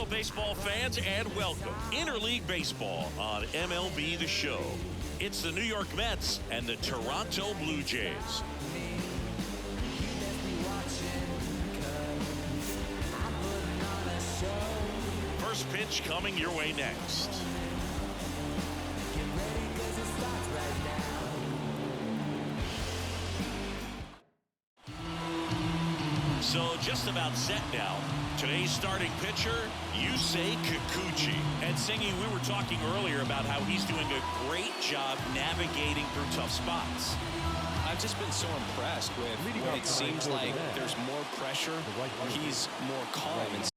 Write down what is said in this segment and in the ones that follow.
Hello, baseball fans, and welcome. Interleague Baseball on MLB The Show. It's the New York Mets and the Toronto Blue Jays. First pitch coming your way next. So just about set now. Today's starting pitcher, Yusei Kikuchi. And Singy, we were talking earlier about how he's doing a great job navigating through tough spots. I've just been so impressed with when it seems like there's more pressure, he's more calm. And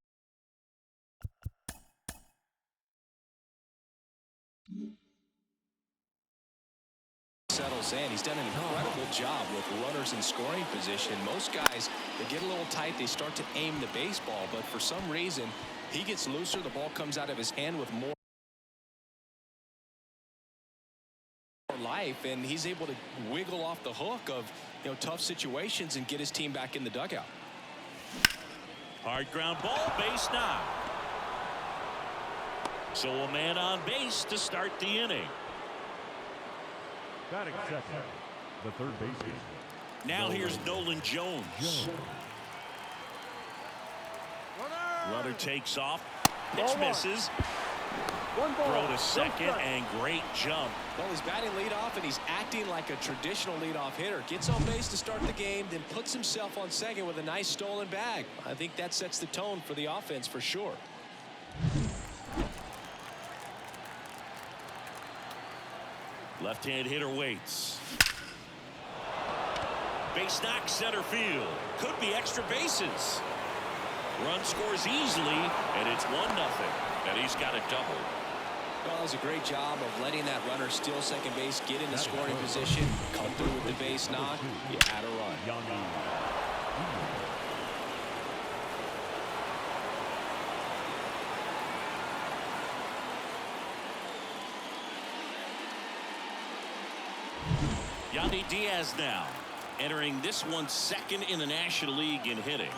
settles in. He's done an incredible job with runners in scoring position. Most guys, they get a little tight, they start to aim the baseball, but for some reason he gets looser, the ball comes out of his hand with more life, and he's able to wiggle off the hook of tough situations and get his team back in the dugout. Hard ground ball, base knock. So a man on base to start the inning. Batting second, the third baseman. Now here's Nolan Jones. Runner takes off. Pitch misses. Throw to second and great jump. Well, he's batting leadoff and he's acting like a traditional leadoff hitter. Gets on base to start the game, then puts himself on second with a nice stolen bag. I think that sets the tone for the offense for sure. Left-hand hitter waits. Base knock center field. Could be extra bases. Run scores easily, and it's 1-0. And he's got a double. Well, it was a great job of letting that runner steal second base, get in the scoring position, come through with the base knock. You add a run. Yandy Diaz now entering this one second in the National League in hitting.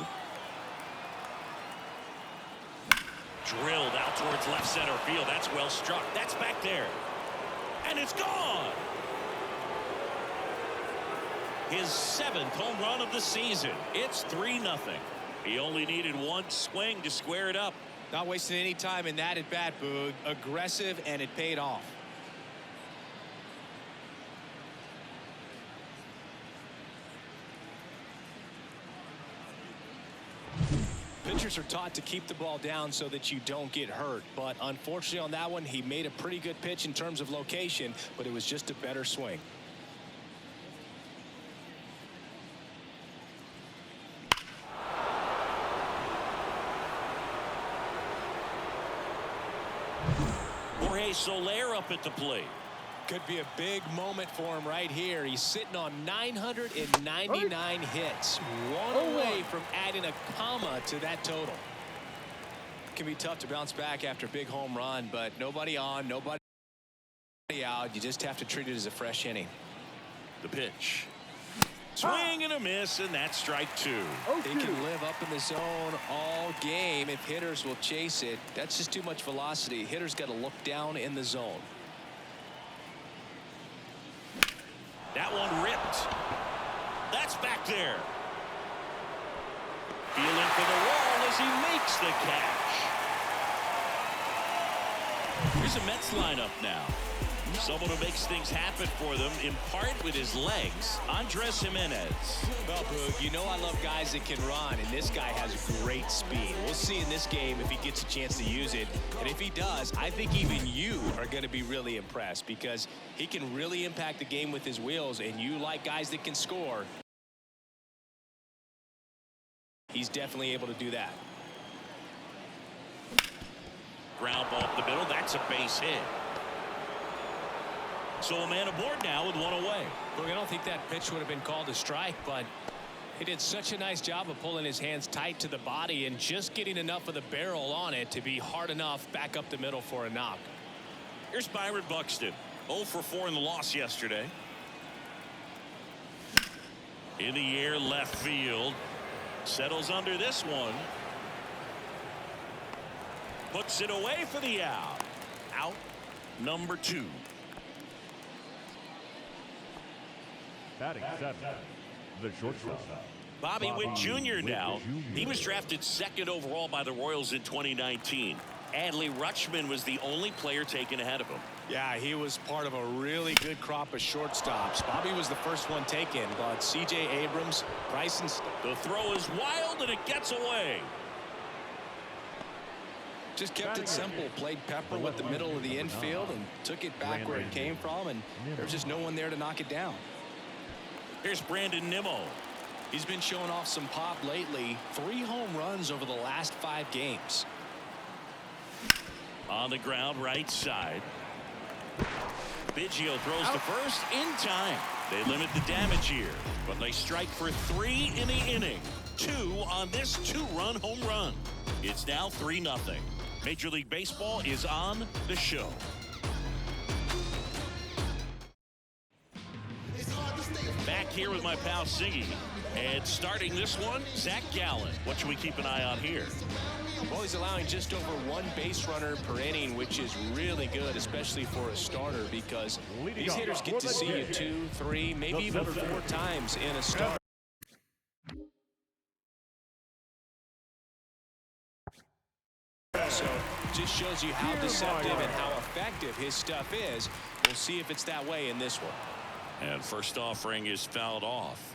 Drilled out towards left center field. That's well struck. That's back there. And it's gone. His 7th home run of the season. It's 3-0. He only needed one swing to square it up. Not wasting any time in that at bat, Boog. Aggressive, and it paid off. Pitchers are taught to keep the ball down so that you don't get hurt, but unfortunately on that one he made a pretty good pitch in terms of location, but it was just a better swing. Jorge Soler up at the plate. Could be a big moment for him right here. He's sitting on 999 hits. One away from adding a comma to that total. Can be tough to bounce back after a big home run, but nobody on, nobody out. You just have to treat it as a fresh inning. The pitch. Swing and a miss, and that's strike 2. They can live up in the zone all game if hitters will chase it. That's just too much velocity. Hitters got to look down in the zone. That one ripped. That's back there. Feeling for the wall as he makes the catch. Here's a Mets lineup now. Someone who makes things happen for them, in part with his legs, Andres Jimenez. Well, Boog, you know I love guys that can run, and this guy has great speed. We'll see in this game if he gets a chance to use it. And if he does, I think even you are going to be really impressed because he can really impact the game with his wheels, and you like guys that can score. He's definitely able to do that. Ground ball up the middle. That's a base hit. So a man aboard now with one away. Look, I don't think that pitch would have been called a strike, but he did such a nice job of pulling his hands tight to the body and just getting enough of the barrel on it to be hard enough back up the middle for a knock. Here's Byron Buxton. 0 for 4 in the loss yesterday. In the air, left field. Settles under this one. Puts it away for the out. Out number 2. Batting 7, the shortstop. Bobby Witt Jr. now. He was drafted 2nd overall by the Royals in 2019. Adley Rutschman was the only player taken ahead of him. Yeah, he was part of a really good crop of shortstops. Bobby was the first one taken, but C.J. Abrams, Bryson. The throw is wild, and it gets away. Just kept it simple. Played pepper with the middle of the infield and took it back where it came from, and there's just no one there to knock it down. Here's Brandon Nimmo. He's been showing off some pop lately. 3 home runs over the last 5 games. On the ground, right side. Biggio throws to first in time. They limit the damage here, but they strike for 3 in the inning. 2 on this 2-run home run. It's now 3-0. Major League Baseball is on the show. Back here with my pal Siggy. And starting this one, Zach Gallen. What should we keep an eye on here? Well, he's allowing just over 1 base runner per inning, which is really good, especially for a starter, because these hitters get to see you 2, 3, maybe even 4 times in a start. So just shows you how deceptive and how effective his stuff is. We'll see if it's that way in this one. And first offering is fouled off.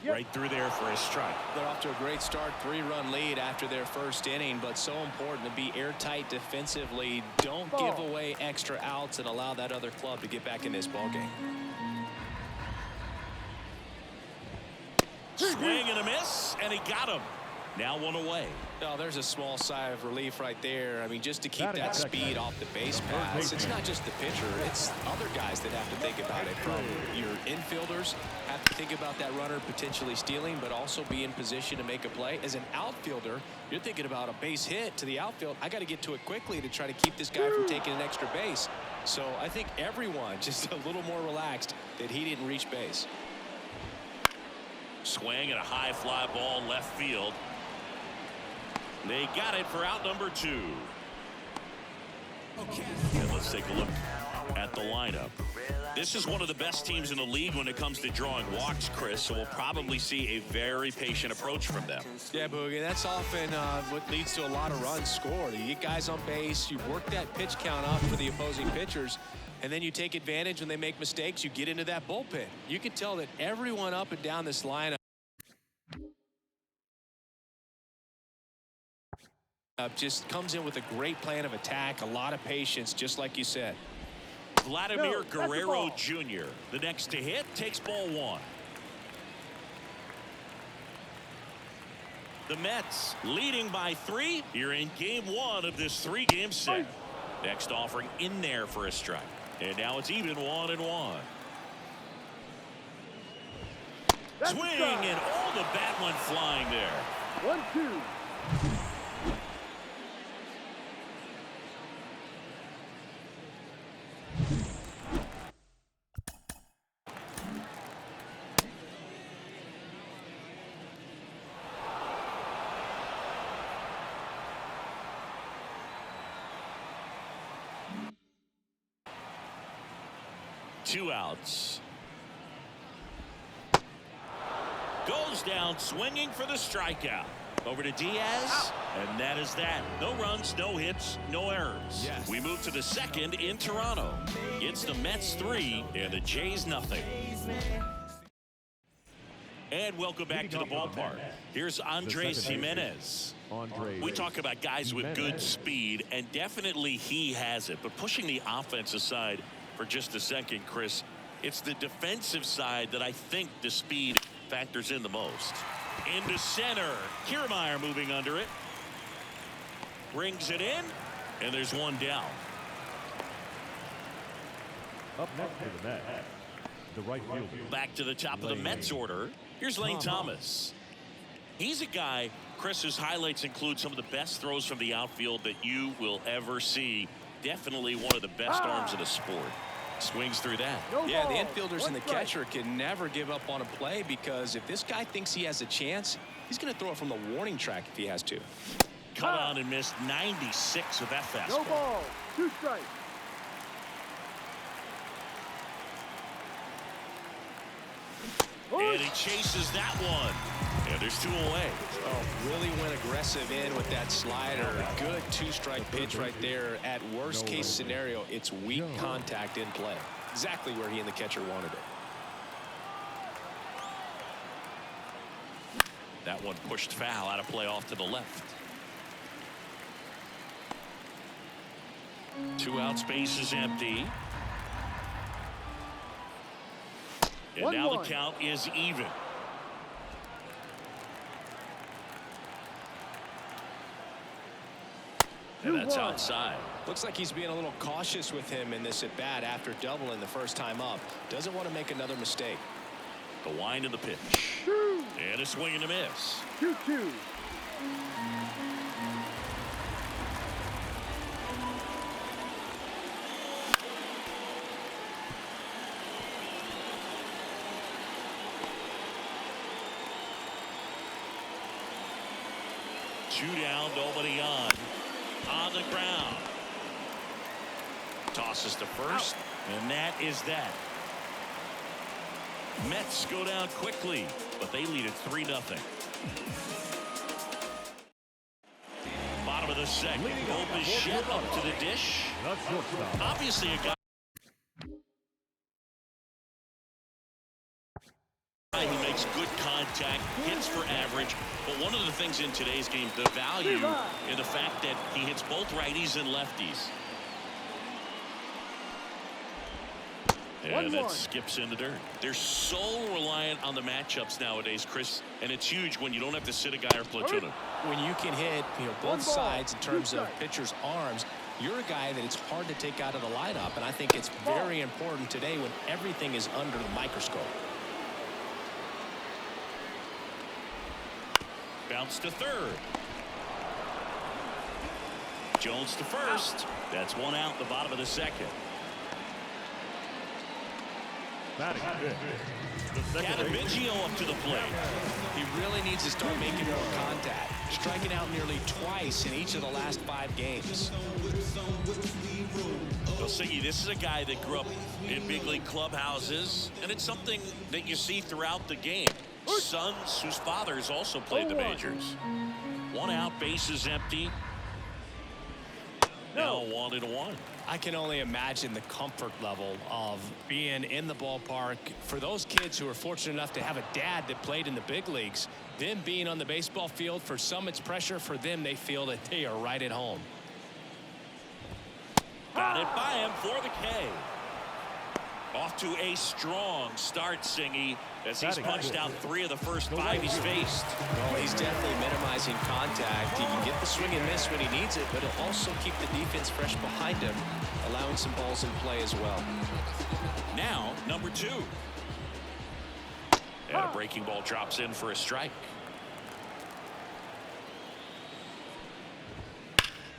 Right through there for a strike. They're off to a great start. 3-run lead after their first inning, but so important to be airtight defensively. Don't give away extra outs and allow that other club to get back in this ballgame. Swing and a miss, and he got him. Now 1 away. Oh, there's a small sigh of relief right there. I mean, just to keep that speed off the base paths. It's not just the pitcher. It's other guys that have to think about it. From your infielders have to think about that runner potentially stealing, but also be in position to make a play. As an outfielder, you're thinking about a base hit to the outfield. I got to get to it quickly to try to keep this guy from taking an extra base. So I think everyone just a little more relaxed that he didn't reach base. Swing and a high fly ball left field. They got it for out number 2. And let's take a look at the lineup. This is one of the best teams in the league when it comes to drawing walks, Chris, so we'll probably see a very patient approach from them. Yeah, Boogie, that's often what leads to a lot of runs scored. You get guys on base, you work that pitch count up for the opposing pitchers, and then you take advantage when they make mistakes. You get into that bullpen. You can tell that everyone up and down this lineup just comes in with a great plan of attack, a lot of patience, just like you said. Vladimir Guerrero Jr., the next to hit, takes ball 1. The Mets leading by 3 here in game 1 of this 3-game set. Next offering in there for a strike. And now it's even 1-1. Swing, and all the bat went flying there. 1-2. 2 outs. Goes down swinging for the strikeout. Over to Diaz, and that is that. No runs, no hits, no errors. Yes. We move to the second in Toronto. It's the Mets 3 and the Jays nothing. And welcome back to the ballpark. Here's Andres Jimenez. We talk about guys with good speed, and definitely he has it. But pushing the offensive side for just a second, Chris, it's the defensive side that I think the speed factors in the most. Into center. Kiermaier moving under it. Brings it in, and there's one down. Up next for the Mets, the right fielder. Back to the top of the Mets order. Here's Lane Thomas. He's a guy, Chris, whose highlights include some of the best throws from the outfield that you will ever see. Definitely one of the best arms in the sport. Swings through that. Yeah, the infielders and the catcher can never give up on a play, because if this guy thinks he has a chance, he's going to throw it from the warning track if he has to. Cut on and missed 96 with that fastball. No ball. 2 strikes. And he chases that one. And there's 2 away. Oh, really went aggressive in with that slider. Good 2-strike pitch right there. At worst case scenario, it's weak contact in play. Exactly where he and the catcher wanted it. That one pushed foul, out of play off to the left. 2 outs, base is empty. And now the count is even. And that's outside. Looks like he's being a little cautious with him in this at bat after doubling the first time up. Doesn't want to make another mistake. The wind of the pitch. And a swing and a miss. 2-2. Two down, nobody on. On the ground. Tosses to first, and that is that. Mets go down quickly, but they lead at 3-0. Bottom of the second. Bichette up to the dish. Obviously a guy who makes good contact, hits for average, but one of the things in today's game, the value in the fact that he hits both righties and lefties. And that skips in the dirt. They're so reliant on the matchups nowadays, Chris, and it's huge when you don't have to sit a guy or platoon him. When you can hit, both sides in terms of pitchers' arms, you're a guy that it's hard to take out of the lineup, and I think it's very important today when everything is under the microscope. Bounce to third. Jones to first. That's 1 out, the bottom of the second. Catabiggio up to the plate. He really needs to start making more contact, striking out nearly twice in each of the last 5 games. Well, Siggy, this is a guy that grew up in big league clubhouses, and it's something that you see throughout the game. Sons whose fathers also played the majors. 1 out, base is empty. Now 1-1. I can only imagine the comfort level of being in the ballpark for those kids who are fortunate enough to have a dad that played in the big leagues. Them being on the baseball field, for some it's pressure, for them they feel that they are right at home. Got it by him for the K. Off to a strong start, Singy, as he's punched out 3 of the first 5 he's faced. Well, he's definitely minimizing contact. He can get the swing and miss when he needs it, but he'll also keep the defense fresh behind him, allowing some balls in play as well. Now, number 2. And a breaking ball drops in for a strike.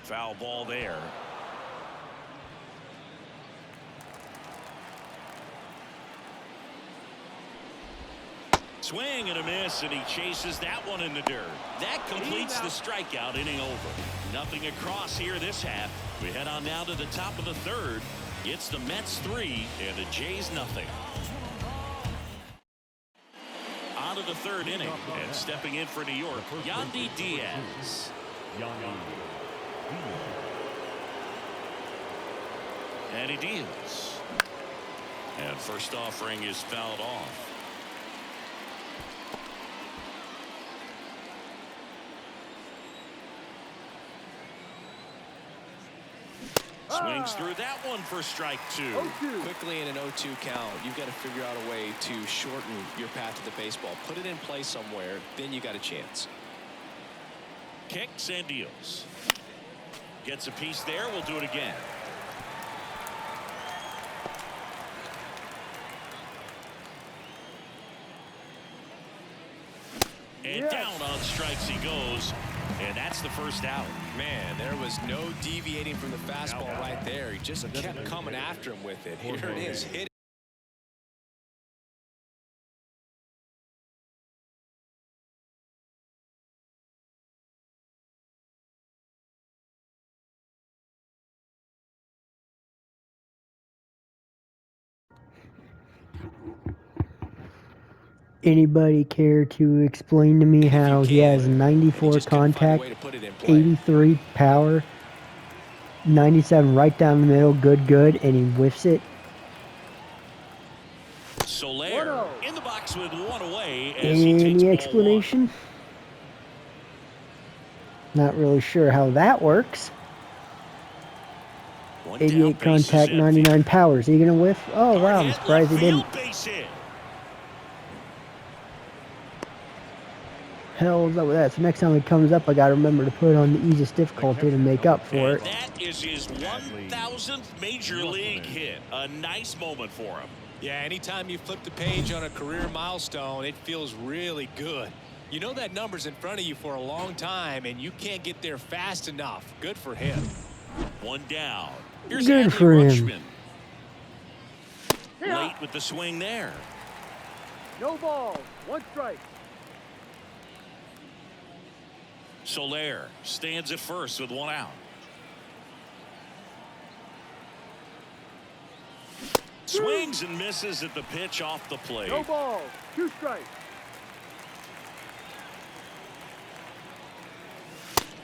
Foul ball there. Swing and a miss, and he chases that one in the dirt. That completes the strikeout, inning over. Nothing across here this half. We head on now to the top of the third. It's the Mets 3 and the Jays nothing. On to the third inning, and stepping in for New York, Yandy Diaz. And he deals. And first offering is fouled off. Swings through that one for strike 2. Quickly in an 0-2 count, you've got to figure out a way to shorten your path to the baseball. Put it in play somewhere, then you got a chance. Kicks and deals. Gets a piece there. We'll do it again. And down on strikes he goes. And that's the first out. Man, there was no deviating from the fastball right there. He just kept coming after him with it. Here it is. Hit. Anybody care to explain to me how he has 94 contact, 83 power, 97 right down the middle, good, and he whiffs it? Soler in the box with one away as he takes Any explanation? Not really sure how that works. 88 contact, 99 power. Is he going to whiff? Oh, wow, I'm surprised he didn't. Hell is up with that? So next time it comes up, I got to remember to put on the easiest difficulty to make up for it. That is his 1,000th major league hit. A nice moment for him. Yeah, anytime you flip the page on a career milestone, it feels really good. You know that number's in front of you for a long time, and you can't get there fast enough. Good for him. One down. Here's Good for him. Late with the swing there. No ball. One strike. Soler stands at first with one out. Swings and misses at the pitch off the plate. No ball. Two strikes.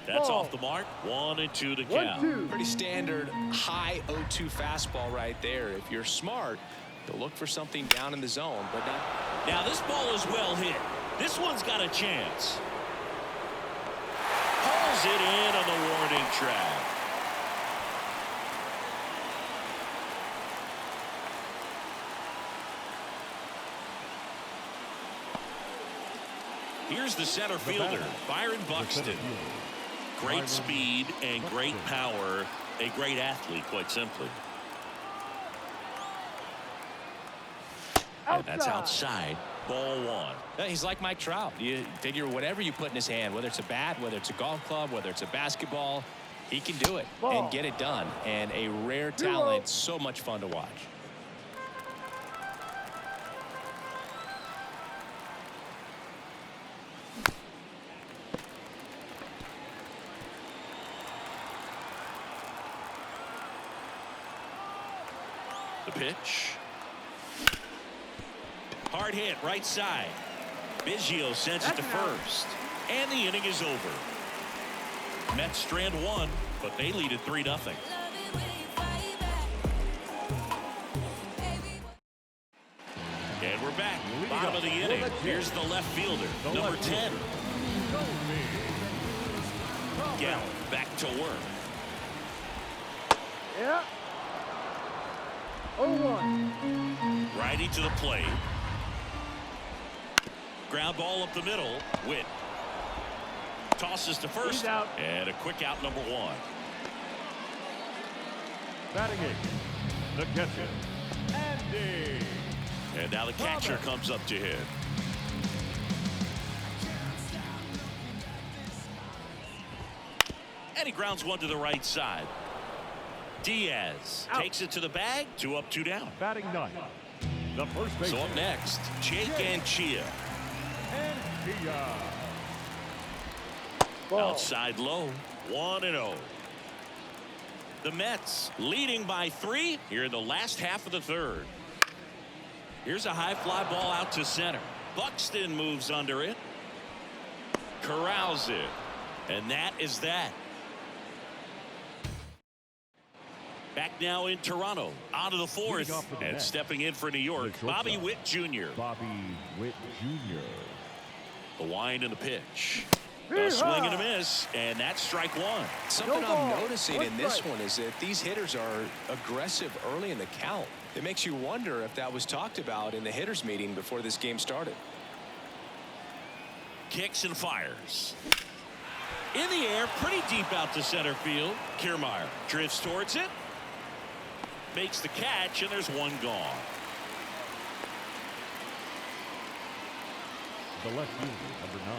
That's off the mark. 1-2 to count. 1-2. Pretty standard high 0-2 fastball right there. If you're smart, you'll look for something down in the zone, but not. Now this ball is well hit. This one's got a chance. Pulls it in on the warning track. Here's the center fielder, Byron Buxton. Great speed and great power. A great athlete, quite simply. And that's outside. Ball one. He's like Mike Trout. You figure whatever you put in his hand, whether it's a bat, whether it's a golf club, whether it's a basketball, he can do it and get it done. And a rare talent, so much fun to watch. The pitch. Hard hit, right side. Biggio sends it to first. And the inning is over. Mets strand one, but they lead at 3-0. And we're back. Bottom of the inning. Here's the left fielder, number 10. Gallup back to work. Yeah. 0-1. Righty to the plate. Ground ball up the middle. Witt tosses to first. And a quick out, number 1. Batting eighth, the catcher, Andy. And now the catcher comes up to hit. And he grounds one to the right side. Diaz takes it to the bag. 2 up, 2 down. Batting ninth, the first baseman. So up next, Jake Anchia. Outside low, 1-0. The Mets leading by 3 here in the last half of the third. Here's a high fly ball out to center. Buxton moves under it. Corrals it. And that is that. Back now in Toronto, on to the fourth, and stepping in for New York, Bobby Witt Jr. Bobby Witt Jr. The wind and the pitch. A swing and a miss, and that's strike 1. Something I'm noticing in this one is that these hitters are aggressive early in the count. It makes you wonder if that was talked about in the hitters meeting before this game started. Kicks and fires. In the air, pretty deep out to center field. Kiermaier drifts towards it. Makes the catch, and there's one gone. The left fielder, number 9.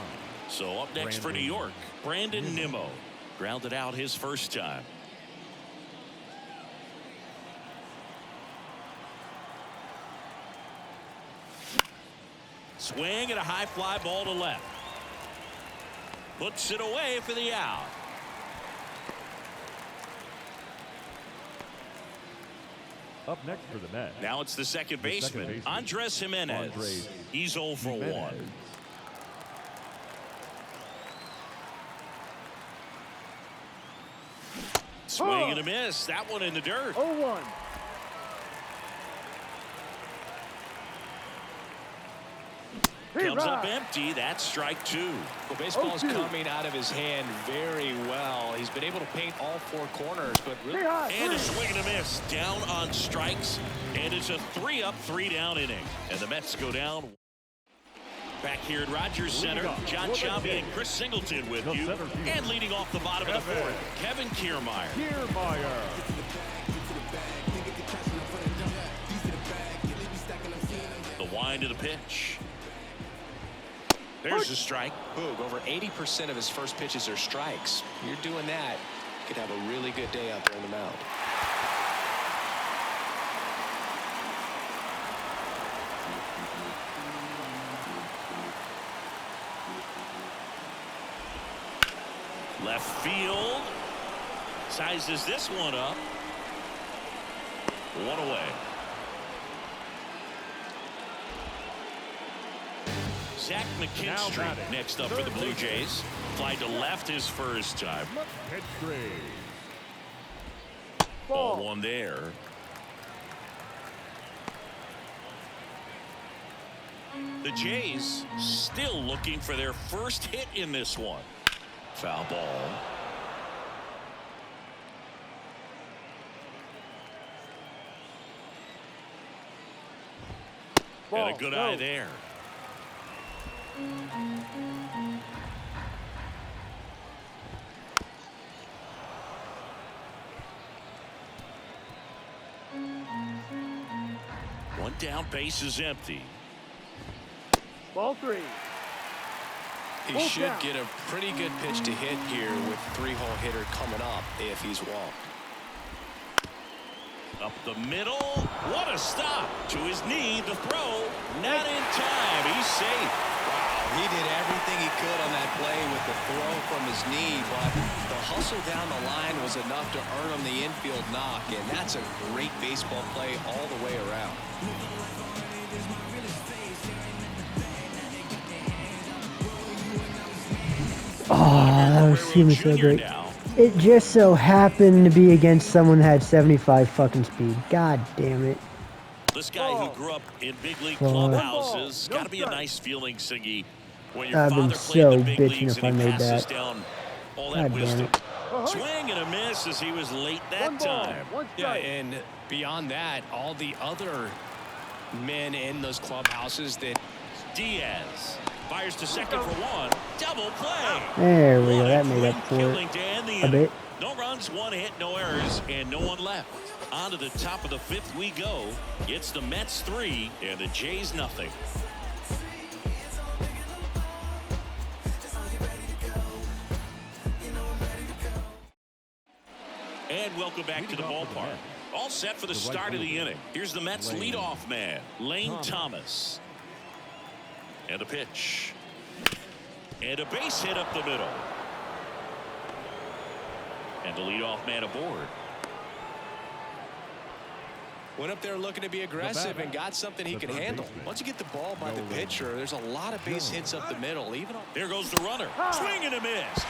So up next for New York, Brandon Nimmo. Grounded out his first time. Swing and a high fly ball to left. Puts it away for the out. Up next for the Mets. Now it's the second baseman, Andres Jimenez. He's 0 for 1. Swing and a miss. That one in the dirt. 0-1. Comes up empty. That's strike 2. Well, baseball's coming out of his hand very well. He's been able to paint all 4 corners, but really. And a swing and a miss. Down on strikes. And it's a 3-up, 3-down inning. And the Mets go down. Back here at Rogers Center, John Sciambi and Chris Singleton with you. And leading off the bottom of the 4th, Kevin Kiermaier. The wind of the pitch. There's a strike. Boog, over 80% of his first pitches are strikes. You're doing that, you could have a really good day out there on the mound. Left field. Sizes this one up. 1 away. Zach McKinstry next up for the Blue Jays. Fly to left his first time. Ball 1 there. The Jays still looking for their first hit in this one. Foul ball. And a good eye there. One down, base is empty. Ball 3. He should get a pretty good pitch to hit here with 3-hole hitter coming up if he's walked. Up the middle. What a stop. To his knee. The throw. Not in time. He's safe. Wow, he did everything he could on that play with the throw from his knee, but the hustle down the line was enough to earn him the infield knock, and that's a great baseball play all the way around. Oh, that was so great. It just so happened to be against someone that had 75 fucking speed. God damn it. This guy who grew up in big league clubhouses, got to be a nice feeling, Siggy, when your I've father been played so in the big bitching leagues if and I he made passes that. down all that God damn wisdom. it. Swing and a miss as he was late that time. Yeah, and beyond that, all the other men in those clubhouses that Diaz fires to second for 1. Double play. There we go. That made up for Killing it to end the a inning. bit. No runs, 1 hit, no errors, and no one left. On to the top of the 5th we go. It's the Mets 3 and the Jays nothing. And welcome back to the ballpark. All set for the start of the inning. Here's the Mets leadoff man, Lane Thomas. And a pitch. And a base hit up the middle. And the leadoff man aboard. went up there looking to be aggressive and got something he can handle. Once you get the ball by the pitcher, there's a lot of base hits up the middle. Even there goes the runner. Swing and a miss.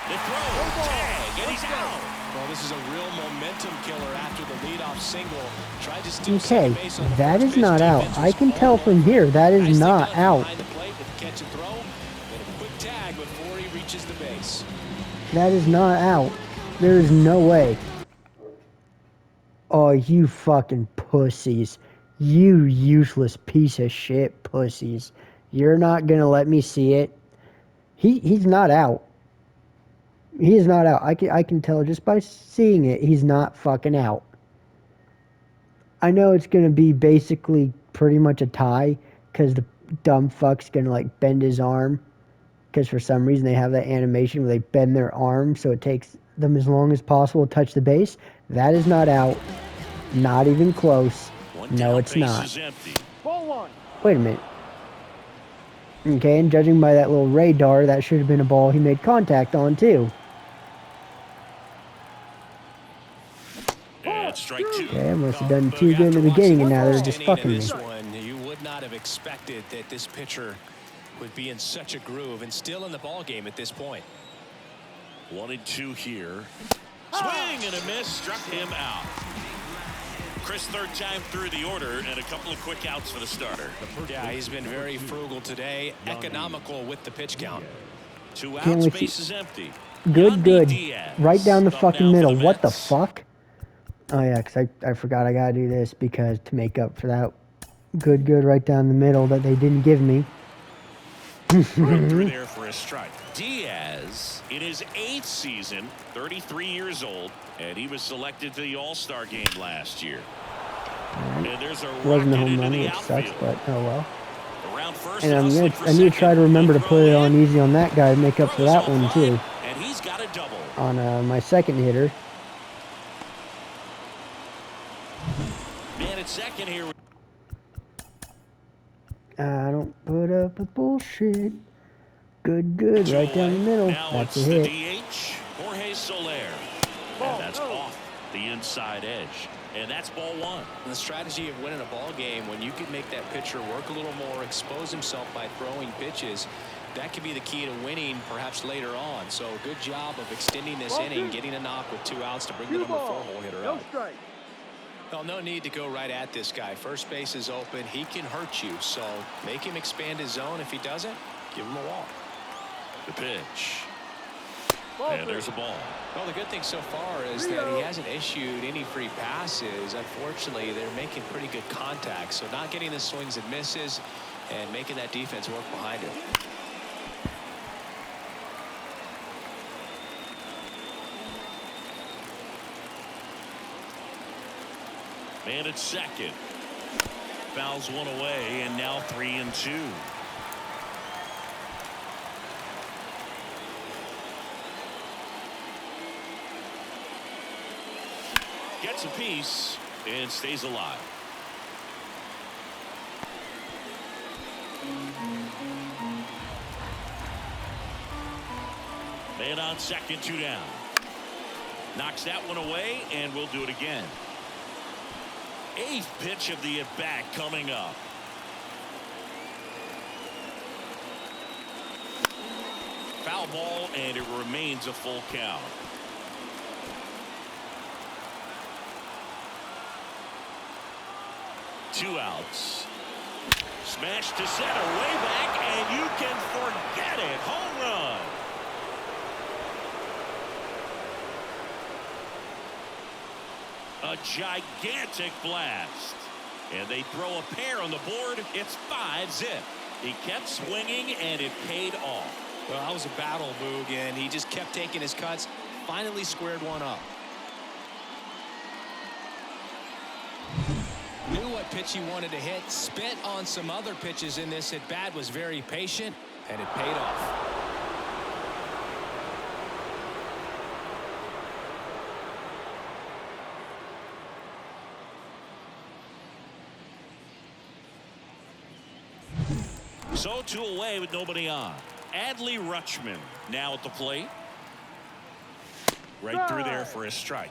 The throw, tag, and he's out. Well, this is a real momentum killer after the leadoff single. Tried to steal okay, base on the that first is not base. out. Defense I was can all tell over. from here that is Nice not thing out. behind the plate with the catch and throw, and a quick tag before he reaches the base. That is not out. There is no way. Oh, you fucking pussies. You useless piece of shit pussies. You're not gonna let me see it. He's not out. He is not out. I can tell just by seeing it, he's not fucking out. I know it's going to be basically pretty much a tie because dumb fuck's gonna like bend his arm, because for some reason they have that animation where they bend their arm so it takes them as long as possible to touch the base. That is not out. Not even close. No, it's not. Ball 1. Wait a minute. Okay, and judging by that little radar, that should have been a ball he made contact on too. And strike 2. Okay, I must have done too good in the beginning, and now they're just fucking me. You would not have expected that this pitcher would be in such a groove and still in the ball game at this point. 1-2 here. Swing and a miss, struck him out. Chris, third time through the order, and a couple of quick outs for the starter. Yeah, he's been very frugal today, economical with the pitch count. 2 outs, base is empty. Good. Right down the fucking middle. What the fuck? Oh, yeah, because I forgot I got to do this because to make up for that good right down the middle that they didn't give me. Through there for a strike. Diaz, in his 8th season, 33 years old, and he was selected to the All-Star game last year. And there's a wasn't a home run, which sucks, but oh well. And I need to try to remember to put it on easy on that guy to make up for that one too. And he's got a double. On my second hitter. Man at second here. I don't put up with bullshit. Good, right down the middle. Now that's a it's hit. The DH, Jorge Soler. And that's off the inside edge. And that's ball 1. The strategy of winning a ball game, when you can make that pitcher work a little more, expose himself by throwing pitches, that could be the key to winning perhaps later on. So good job of extending this inning, getting a knock with 2 outs to bring the number 4 hole hitter out. Well, no need to go right at this guy. First base is open. He can hurt you. So make him expand his zone. If he doesn't, give him a walk. The pitch. And there's a ball. Well, the good thing so far is that he hasn't issued any free passes. Unfortunately, they're making pretty good contact. So not getting the swings and misses and making that defense work behind him. Man at second. Fouls one away, and now 3-2. Gets a piece and stays alive. Man on second, 2 down. Knocks that one away, and we'll do it again. 8th pitch of the at-bat coming up. Foul ball, and it remains a full count. Two outs. Smash to center, way back, and you can forget it. Home run. A gigantic blast. And they throw a pair on the board. It's 5-0. He kept swinging, and it paid off. Well, that was a battle, Boog, and he just kept taking his cuts. Finally squared one up. Knew what pitch he wanted to hit. Spent on some other pitches in this at bat. Was very patient, and it paid off. So 2 away with nobody on. Adley Rutschman now at the plate. Right through there for a strike.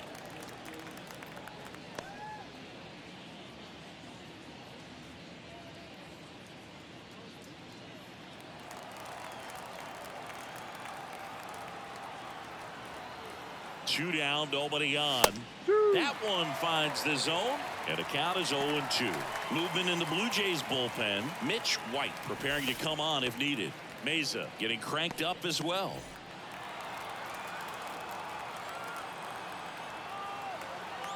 Two down, nobody on. That one finds the zone, and the count is 0-2. Movement in the Blue Jays bullpen. Mitch White preparing to come on if needed. Meza getting cranked up as well.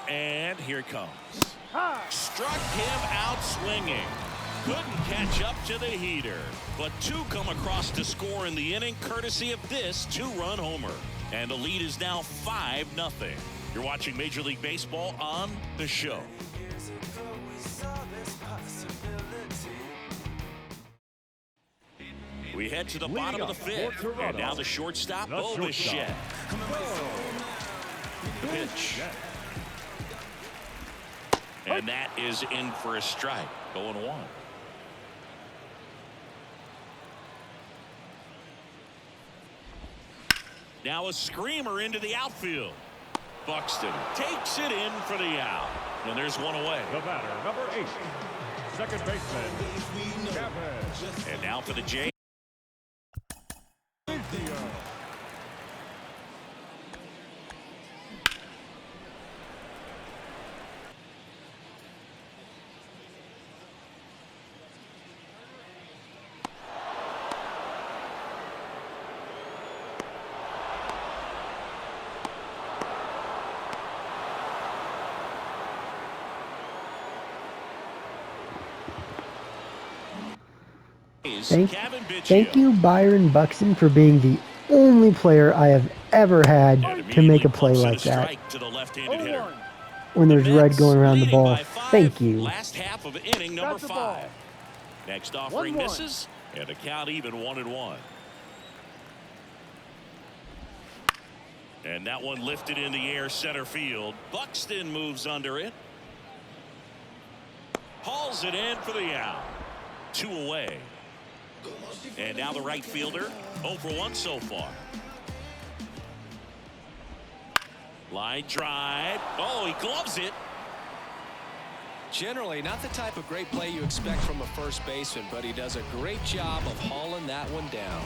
And here it comes. Struck him out swinging. Couldn't catch up to the heater. But 2 come across to score in the inning courtesy of this 2-run homer. And the lead is now 5-0. You're watching Major League Baseball on The Show. We head to the bottom of the fifth. And now the shortstop, Bichette. The pitch. And that is in for a strike. 0-1. Now a screamer into the outfield. Buxton takes it in for the out. And there's one away. The batter, number 8, second baseman, Chavez. And now for the Jays. Thank you, Byron Buxton, for being the only player I have ever had to make a play like that. When there's red going around the ball. Thank you. Last half of inning number 5. Next offering misses, and the count even 1-1. And that one lifted in the air center field. Buxton moves under it. Hauls it in for the out. 2 away. And now the right fielder, 0 for 1 so far. Line drive. Oh, he gloves it. Generally, not the type of great play you expect from a first baseman, but he does a great job of hauling that one down.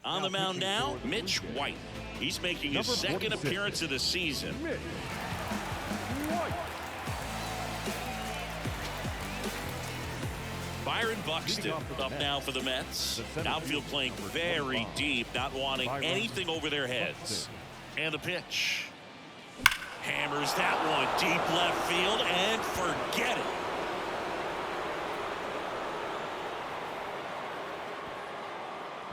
On the mound now, Mitch White. He's making his second appearance of the season. Byron Buxton up now for the Mets. Outfield playing very deep, not wanting anything over their heads. And the pitch. Hammers that one deep left field and forget it.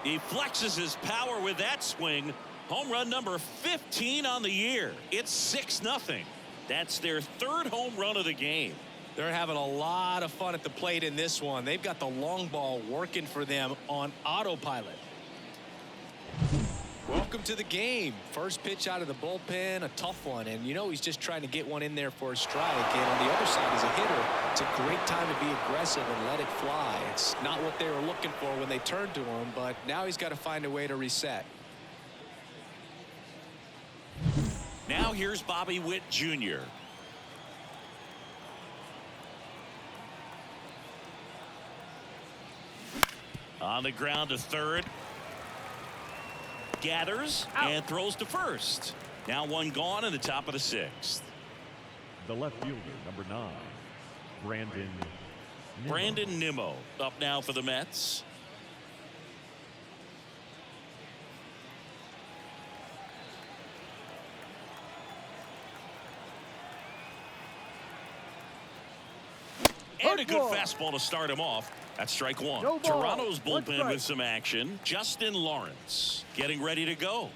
He flexes his power with that swing. Home run number 15 on the year. It's 6-0. That's their 3rd home run of the game. They're having a lot of fun at the plate in this one. They've got the long ball working for them on autopilot. Welcome to the game. First pitch out of the bullpen, a tough one. And you know he's just trying to get one in there for a strike. And on the other side, as a hitter, it's a great time to be aggressive and let it fly. It's not what they were looking for when they turned to him, but now he's got to find a way to reset. Now here's Bobby Witt Jr. On the ground to third. Gathers and throws to first. Now one gone in the top of the 6th. The left fielder, number 9, Brandon Nimmo up now for the Mets. And a good fastball to start him off. That's strike 1. No ball. Toronto's bullpen with some action. Justin Lawrence getting ready to go.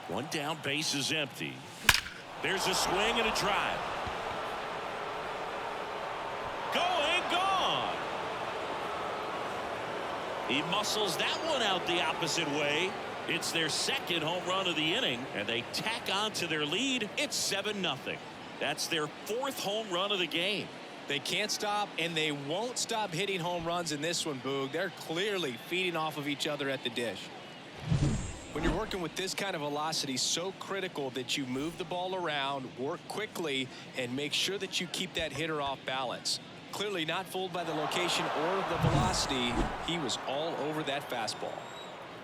One down, base is empty. There's a swing and a drive. Going, gone. He muscles that one out the opposite way. It's their 2nd home run of the inning, and they tack on to their lead. It's 7-0. That's their 4th home run of the game. They can't stop, and they won't stop hitting home runs in this one, Boog. They're clearly feeding off of each other at the dish. When you're working with this kind of velocity, so critical that you move the ball around, work quickly, and make sure that you keep that hitter off balance. Clearly not fooled by the location or the velocity. He was all over that fastball.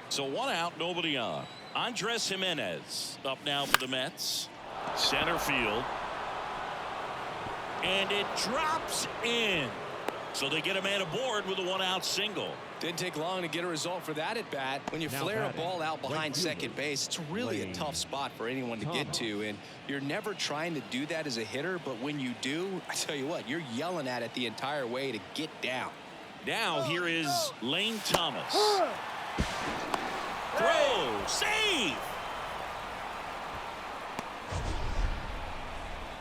So 1 out, nobody on. Andres Jimenez up now for the Mets. Center field. And it drops in. So they get a man aboard with a 1-out single. Didn't take long to get a result for that at bat. When you flare a ball out behind second base, it's really a tough spot for anyone to get to. And you're never trying to do that as a hitter. But when you do, I tell you what, you're yelling at it the entire way to get down. Now here is Lane Thomas. Throw, save.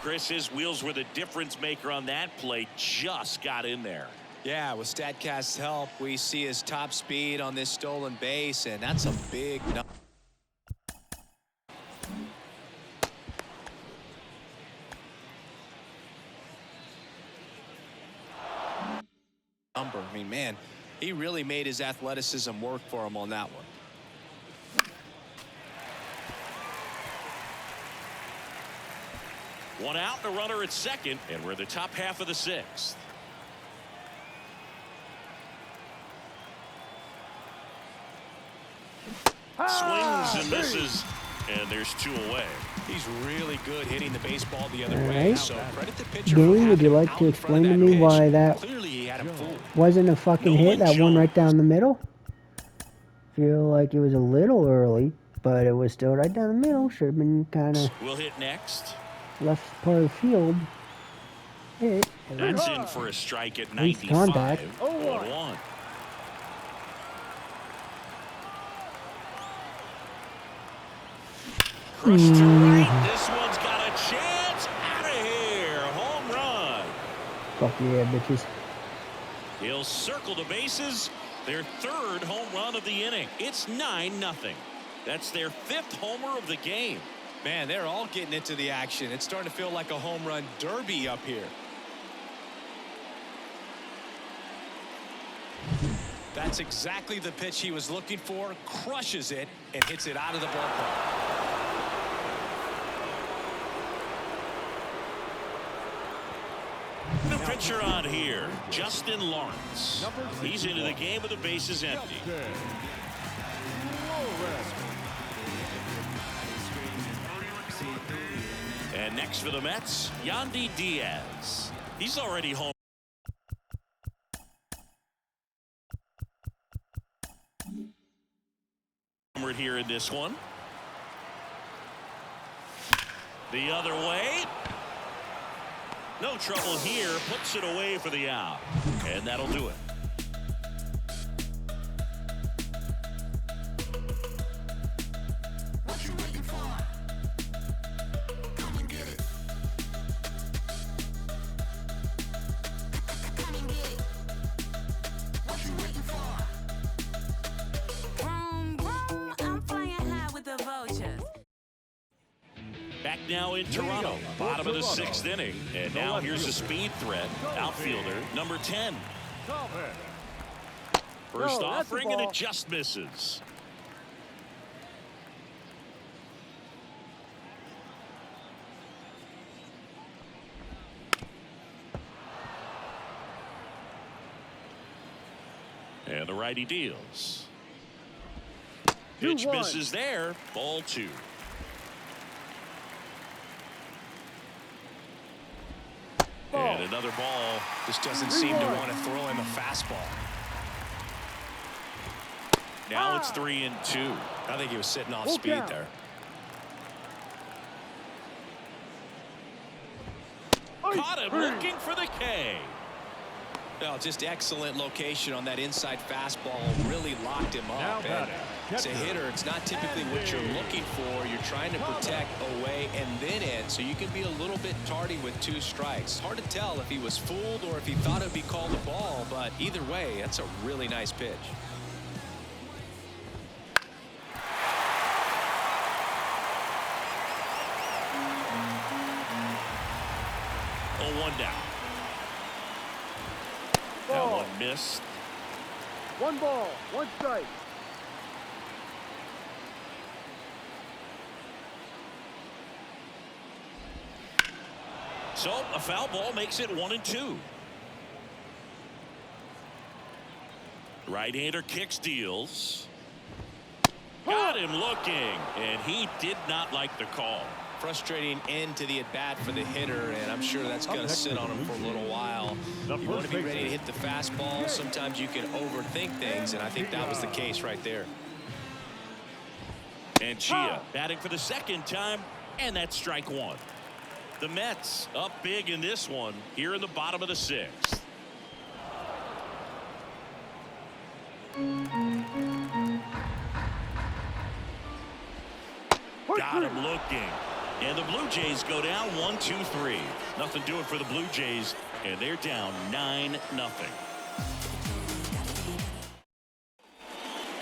Chris, his wheels were the difference maker on that play. Just got in there. Yeah, with StatCast's help, we see his top speed on this stolen base, and that's a big number. I mean, man, he really made his athleticism work for him on that one. One out, and a runner at second, and we're in the top half of the sixth. Swings and misses, and there's 2 away. He's really good hitting the baseball the other All way. right. So credit the pitcher. Game, would you like to explain to me why that Clearly he had him fooled. wasn't a fucking hit, that one right down the middle? Feel like it was a little early, but it was still right down the middle. Should have been kind of We'll hit next. left part of the field. Hit. That's in for a strike at Least 95. contact. 0-1. Crushed to right. This one's got a chance. Out of here. Home run. Fuck yeah, bitches. He'll circle the bases. Their 3rd home run of the inning. It's 9-0. That's their 5th homer of the game. Man, they're all getting into the action. It's starting to feel like a home run derby up here. That's exactly the pitch he was looking for. Crushes it and hits it out of the ballpark. The pitcher on here, Justin Lawrence. He's into the game with the bases empty. And next for the Mets, Yandy Diaz. He's already home. Here in this one. The other way. No trouble here. Puts it away for the out. And that'll do it. What you waiting for? Come and get it. Come and get it. What you waiting for? Vroom, vroom, I'm flying high with the vultures. Back now in Toronto, bottom of the 6th inning. And now here's a speed threat. Outfielder, number 10. First offering, and it just misses. And the righty deals. Pitch misses there. Ball 2. And another ball. Just doesn't seem to want to throw him a fastball. Now it's 3-2. I think he was sitting off speed there. Caught him looking for the K. Well, just excellent location on that inside fastball. Really locked him up. And as a hitter, it's not typically what you're looking for. You're trying to protect away and then in, so you can be a little bit tardy with 2 strikes. Hard to tell if he was fooled or if he thought it would be called a ball, but either way, that's a really nice pitch. One down. That one missed. 1 ball, 1 strike. So a foul ball makes it 1-2. Right-hander kicks, deals. Got him looking, and he did not like the call. Frustrating end to the at-bat for the hitter, and I'm sure that's going to sit on him for a little while. You want to be ready to hit the fastball. Sometimes you can overthink things, and I think that was the case right there. And Chia batting for the 2nd time, and that's strike 1. The Mets up big in this one here in the bottom of the 6th. Got him looking. And the Blue Jays go down 1-2-3. Nothing doing for the Blue Jays, and they're down 9-0.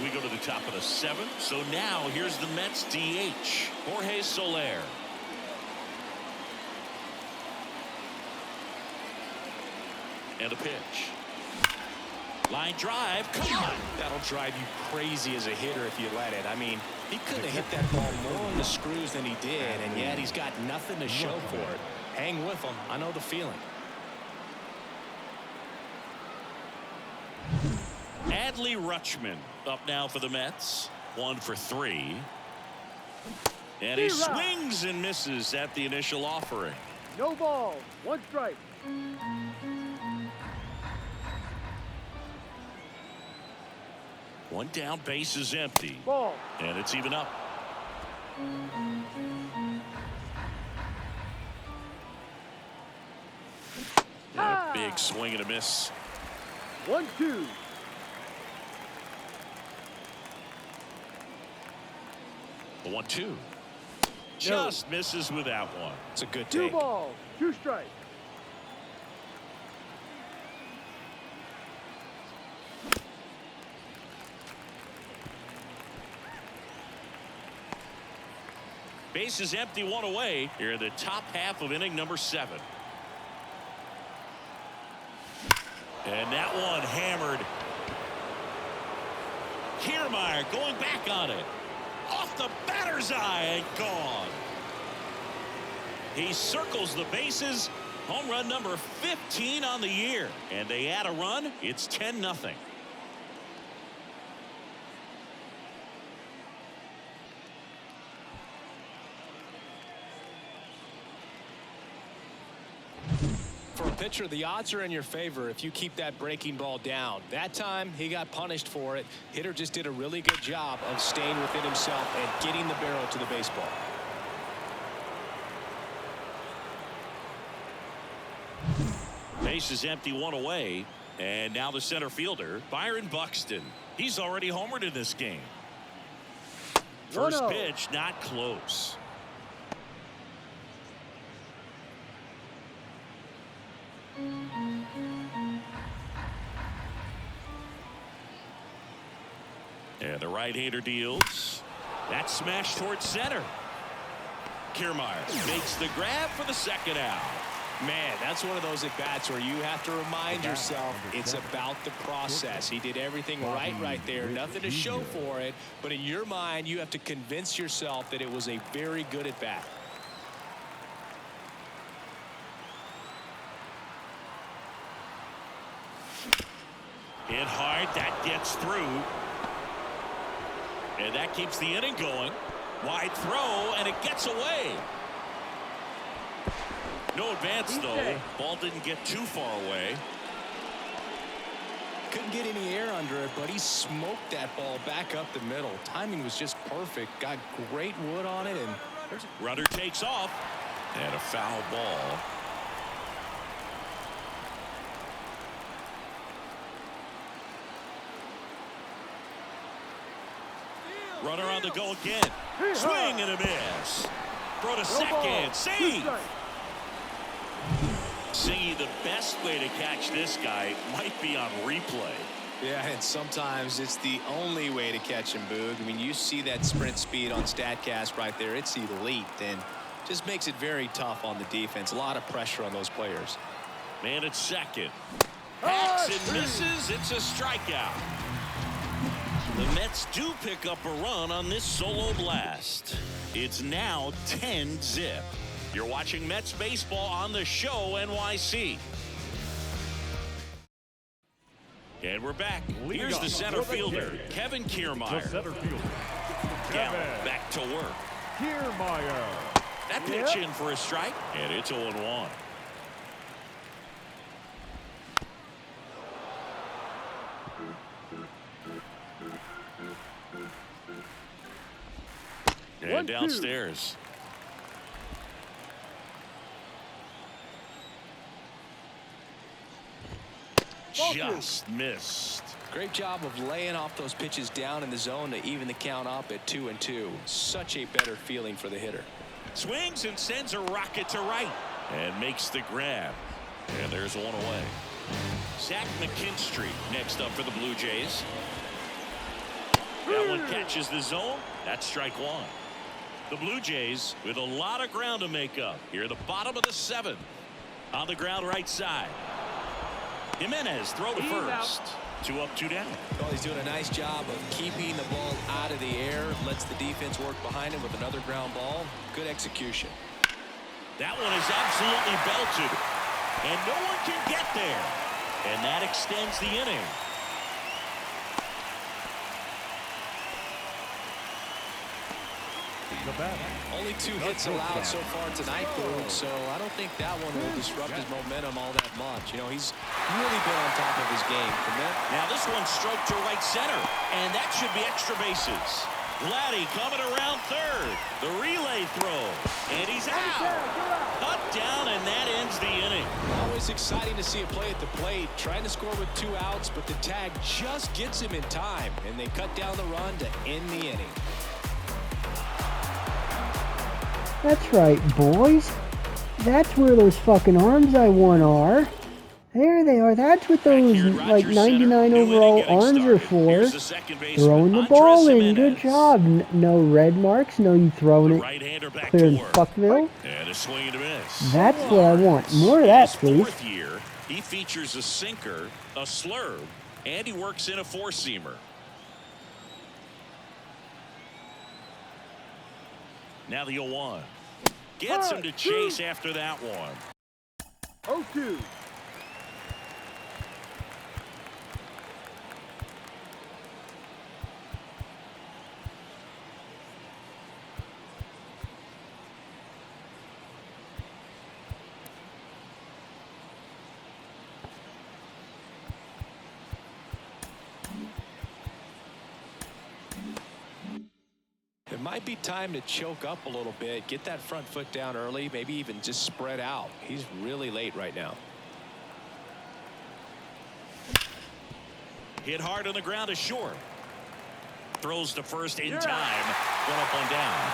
We go to the top of the 7th. So now here's the Mets DH, Jorge Soler. And a pitch. Line drive. Come on. That'll drive you crazy as a hitter if you let it. I mean, he couldn't have hit that ball more on the screws than he did, and yet he's got nothing to show for it. Hang with him. I know the feeling. Adley Rutschman up now for the Mets. 1 for 3. And he swings and misses at the initial offering. No ball. 1 strike. One down, base is empty. Ball. And it's even up. A big swing and a miss. 1-2. The 1-2. Just misses with that one. It's a good 2 take. balls. 2 strikes. Base is empty, 1 away. Here in the top half of inning number 7. And that one hammered. Kiermaier going back on it. Off the batter's eye and gone. He circles the bases. Home run number 15 on the year. And they add a run. It's 10-0. For a pitcher, the odds are in your favor if you keep that breaking ball down. That time, he got punished for it. Hitter just did a really good job of staying within himself and getting the barrel to the baseball. Base is empty, 1 away. And now the center fielder, Byron Buxton. He's already homered in this game. First pitch, not close. And the right-hander deals. That smash towards center. Kiermaier makes the grab for the second out. Man, that's one of those at-bats where you have to remind yourself it's about the process. He did everything right there. Nothing to show for it. But in your mind, you have to convince yourself that it was a very good at-bat. Hit hard. That gets through. And that keeps the inning going. Wide throw, and it gets away. No advance, though. Ball didn't get too far away. Couldn't get any air under it, but he smoked that ball back up the middle. Timing was just perfect. Got great wood on it, and runner takes off. And a foul ball. Runner on the go again. Swing and a miss. Throw to second. Save. Singy, the best way to catch this guy might be on replay. Yeah, and sometimes it's the only way to catch him, Boog. I mean, you see that sprint speed on StatCast right there. It's elite, and just makes it very tough on the defense. A lot of pressure on those players. Man at second. Hacks and misses. It's a strikeout. The Mets do pick up a run on this solo blast. It's now 10-0. You're watching Mets baseball on the show NYC. And we're back. Here's the center fielder, Kevin Kiermaier. The center fielder, Down, Kevin back to work. Kiermaier. That pitch in for a strike, and it's 0-1. And downstairs. Just missed. Great job of laying off those pitches down in the zone to even the count up at 2-2. Such a better feeling for the hitter. Swings and sends a rocket to right and makes the grab. And there's one away. Zach McKinstry next up for the Blue Jays. That one catches the zone. That's strike one. The Blue Jays with a lot of ground to make up here at the bottom of the 7th. On the ground right side. Jimenez throw to first. 2 up, 2 down. Well, he's doing a nice job of keeping the ball out of the air. Lets the defense work behind him with another ground ball. Good execution. That one is absolutely belted. And no one can get there. And that extends the inning. Only 2 hits allowed so far tonight, Boog, so I don't think that one will disrupt his momentum all that much. You know, he's really been on top of his game. Now this one stroked to right center, and that should be extra bases. Vladdy coming around third. The relay throw, and he's out. Cut down, and that ends the inning. Always exciting to see a play at the plate, trying to score with 2 outs, but the tag just gets him in time, and they cut down the run to end the inning. That's right, boys. That's where those fucking arms I won are. There they are. That's what those, like, 99 overall arms are for. Throwing the ball in. Good job. No red marks. No you throwing it clear in Fuckville. And a swing and a miss. That's what I want. More of that, please. 4th year, he features a sinker, a slurve, and he works in a 4-seamer. Now the 0-1. Gets him to chase after that one. 0-2. It might be time to choke up a little bit, get that front foot down early, maybe even just spread out. He's really late right now. Hit hard on the ground to short. Throws to first in time. One up, one down.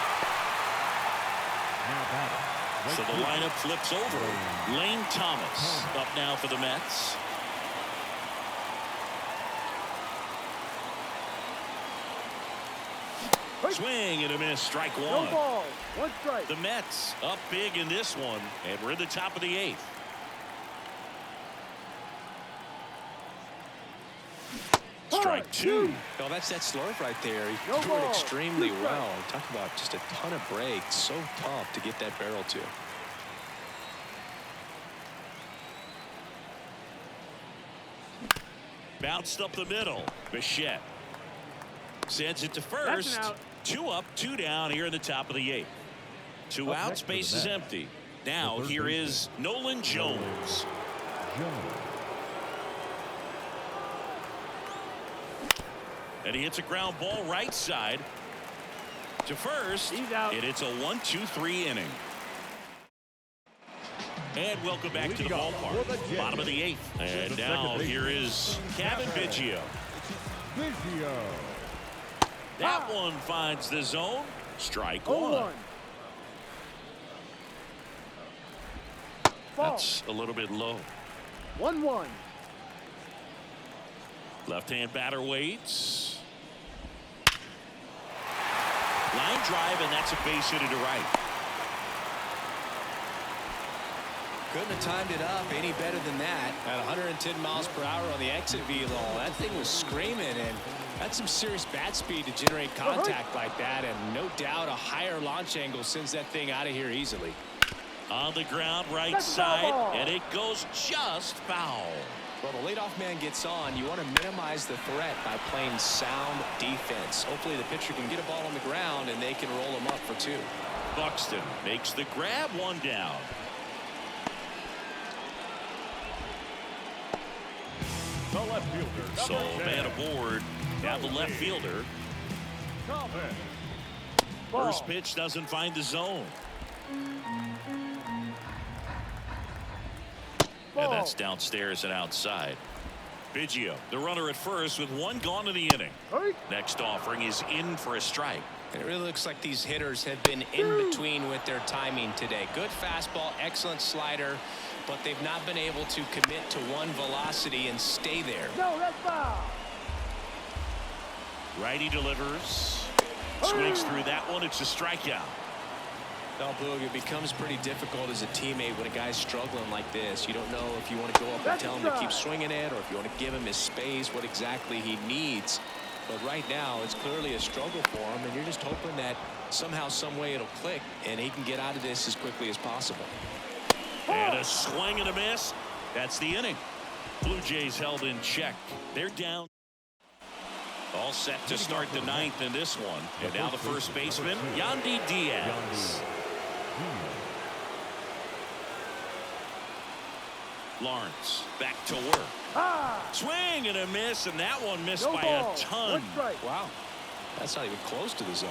So the lineup flips over. Lane Thomas up now for the Mets. Swing and a miss. Strike one. No ball. 1 strike. The Mets up big in this one, and we're in the top of the 8th. Strike 2. Well, that's that slurve right there. He No threw ball. it extremely 2 strikes. well. Talk about just a ton of breaks. So tough to get that barrel to. Bounced up the middle. Bichette sends it to That's first. an out. 2 up, 2 down here in the top of the 8th. 2 Up outs, next for the base is Mets. empty. Now third here baseman. is Nolan Jones. And he hits a ground ball right side to first. He's out. And it's a 1-2-3 inning. And welcome back to the Leading off for the ballpark. Jets. Bottom of the 8th. And The now second here baseman. is Kevin Biggio. That one finds the zone. Strike 1. 0-1. Ball. That's a little bit low. 1-1. Left-hand batter waits. Line drive, and that's a base hit to right. Couldn't have timed it up any better than that. At 110 miles per hour on the exit velo, that thing was screaming, and that's some serious bat speed to generate contact like that, and no doubt a higher launch angle sends that thing out of here easily. On the ground, right That's side, foul ball. and it goes just foul. Well, the leadoff man gets on. You want to minimize the threat by playing sound defense. Hopefully the pitcher can get a ball on the ground, and they can roll him up for 2. Buxton makes the grab, 1 down. The left fielder. So number 10. man aboard. Now the left fielder. Thomas. Ball. First pitch doesn't find the zone. Ball. And that's downstairs and outside. Biggio, the runner at first with one gone in the inning. Next offering is in for a strike. And it really looks like these hitters have been in between with their timing today. Good fastball, excellent slider, but they've not been able to commit to one velocity and stay there. No, that's foul. Righty delivers. Swings through that one. It's a strikeout. No, Boog, it becomes pretty difficult as a teammate when a guy's struggling like this. You don't know if you want to go up and tell him to keep swinging it or if you want to give him his space, what exactly he needs. But right now, it's clearly a struggle for him, and you're just hoping that somehow, some way it'll click, and he can get out of this as quickly as possible. And a swing and a miss. That's the inning. Blue Jays held in check. They're down. All set to start the ninth in this one. And now the first baseman, Yandy Diaz. Lawrence back to work. Swing and a miss, and that one missed by a ton. Wow, that's not even close to the zone.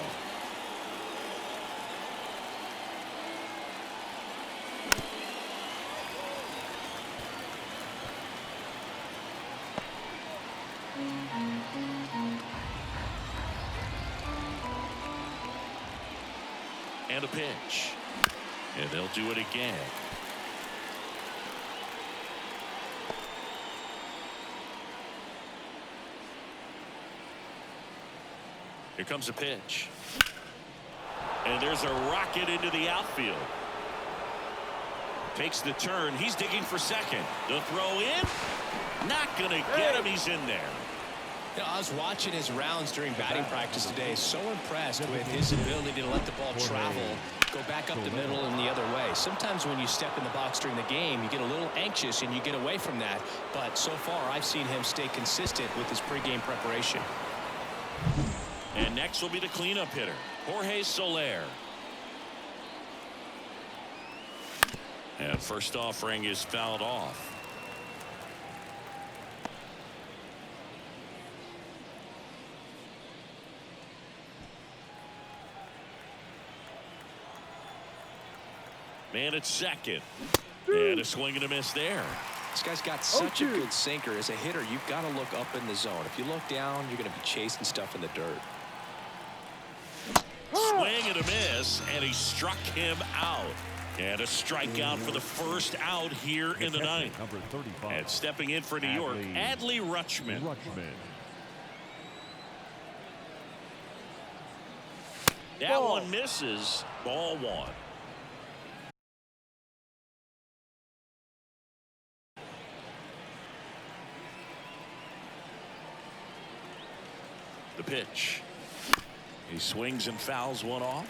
And a pitch. And they'll do it again. Here comes a pitch. And there's a rocket into the outfield. Takes the turn. He's digging for second. The throw in. Not going to get him. He's in there. You know, I was watching his rounds during batting practice today. So impressed with his ability to let the ball travel, go back up the middle and the other way. Sometimes when you step in the box during the game, you get a little anxious and you get away from that. But so far, I've seen him stay consistent with his pregame preparation. And next will be the cleanup hitter, Jorge Soler. And first offering is fouled off. Man at second. And a swing and a miss there. This guy's got such a good sinker. As a hitter, you've got to look up in the zone. If you look down, you're going to be chasing stuff in the dirt. Swing and a miss, and he struck him out. And a strikeout for the first out here in the ninth. Number 35. And stepping in for New York, Adley Rutschman. That one misses. Ball one. The pitch. He swings and fouls one off.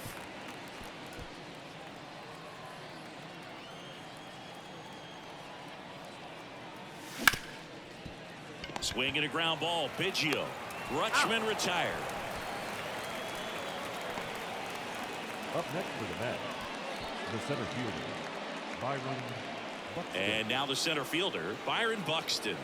Swing and a ground ball. Biggio. Rutschman retired. Up next for the Mets, the center fielder, Byron Buxton. And now the center fielder, Byron Buxton.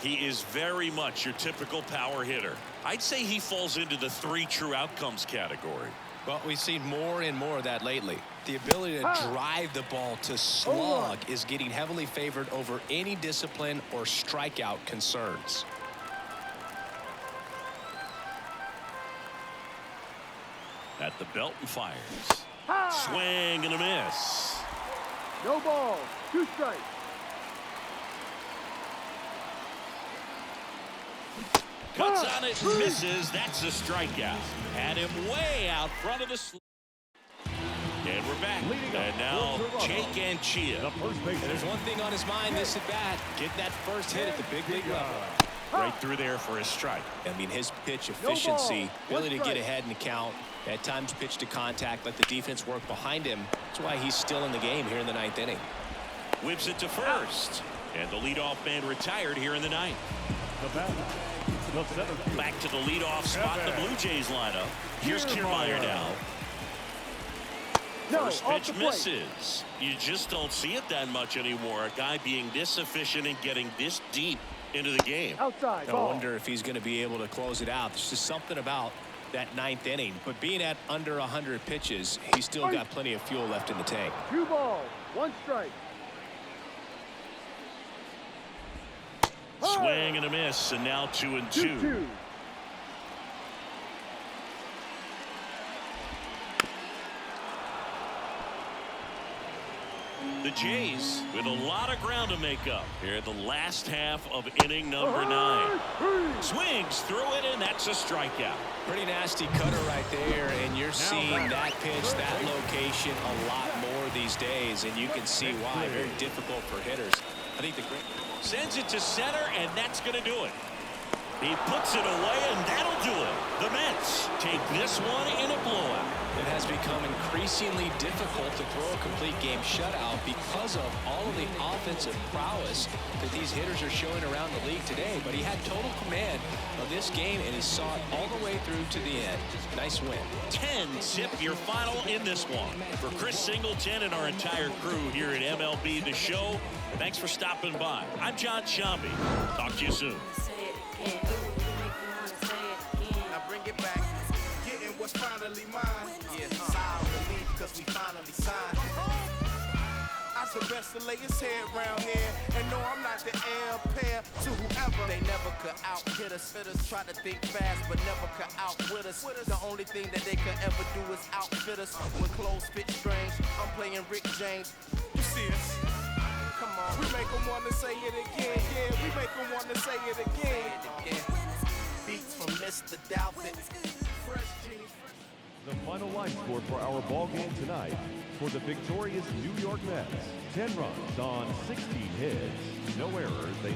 He is very much your typical power hitter. I'd say he falls into the 3 true outcomes category. Well, we've seen more and more of that lately. The ability to drive the ball to slug is getting heavily favored over any discipline or strikeout concerns. At the belt and fires. Swing and a miss. No ball. 2 strikes. Cuts on it, misses. That's a strikeout. Had him way out front of the slot. And we're back. And now Jake Anchia. There's one thing on his mind this at bat. Get that first hit at the big league level. Right through there for a strike. I mean, his pitch efficiency, ability to get ahead in the count, at times pitch to contact, let the defense work behind him. That's why he's still in the game here in the 9th inning. Whips it to first. And the leadoff man retired here in the 9th. Back to the leadoff spot in the Blue Jays lineup. Here's Kiermaier now. First pitch misses. You just don't see it that much anymore. A guy being this efficient and getting this deep into the game. Outside. I wonder if he's going to be able to close it out. There's just something about that 9th inning. But being at under 100 pitches, he's still got plenty of fuel left in the tank. 2 balls. 1 strike. Swing and a miss, and now 2-2. 2-2. The Jays with a lot of ground to make up here in the last half of inning number 9. Swings through it, and that's a strikeout. Pretty nasty cutter right there, and you're seeing that pitch, that location a lot more these days, and you can see why. Very difficult for hitters. I think the great Sends it to center, and that's going to do it. He puts it away, and that'll do it. The Mets take this one in a blowout. It has become increasingly difficult to throw a complete game shutout because of all of the offensive prowess that these hitters are showing around the league today. But he had total command of this game, and he saw it all the way through to the end. Nice win. 10-zip your final in this one. For Chris Singleton and our entire crew here at MLB The Show, thanks for stopping by. I'm John Shambi. Talk to you soon. Now bring it back. Getting what's finally mine. Yeah, sigh of relief because we finally signed. I the best to lay his head round here. And no, I'm not the heir apparent to whoever. They never could out-hit us. Fitters try to think fast, but never could outwit us. The only thing that they could ever do is outfit us. When clothes fit strange, I'm playing Rick James. You see us? Come on. We make them want to say it again. Yeah, we make them want to say it again. Beats from Mr. Doubtfit. Fresh jeans. The final line score for our ball game tonight for the victorious New York Mets. 10 runs on 16 hits. No errors. They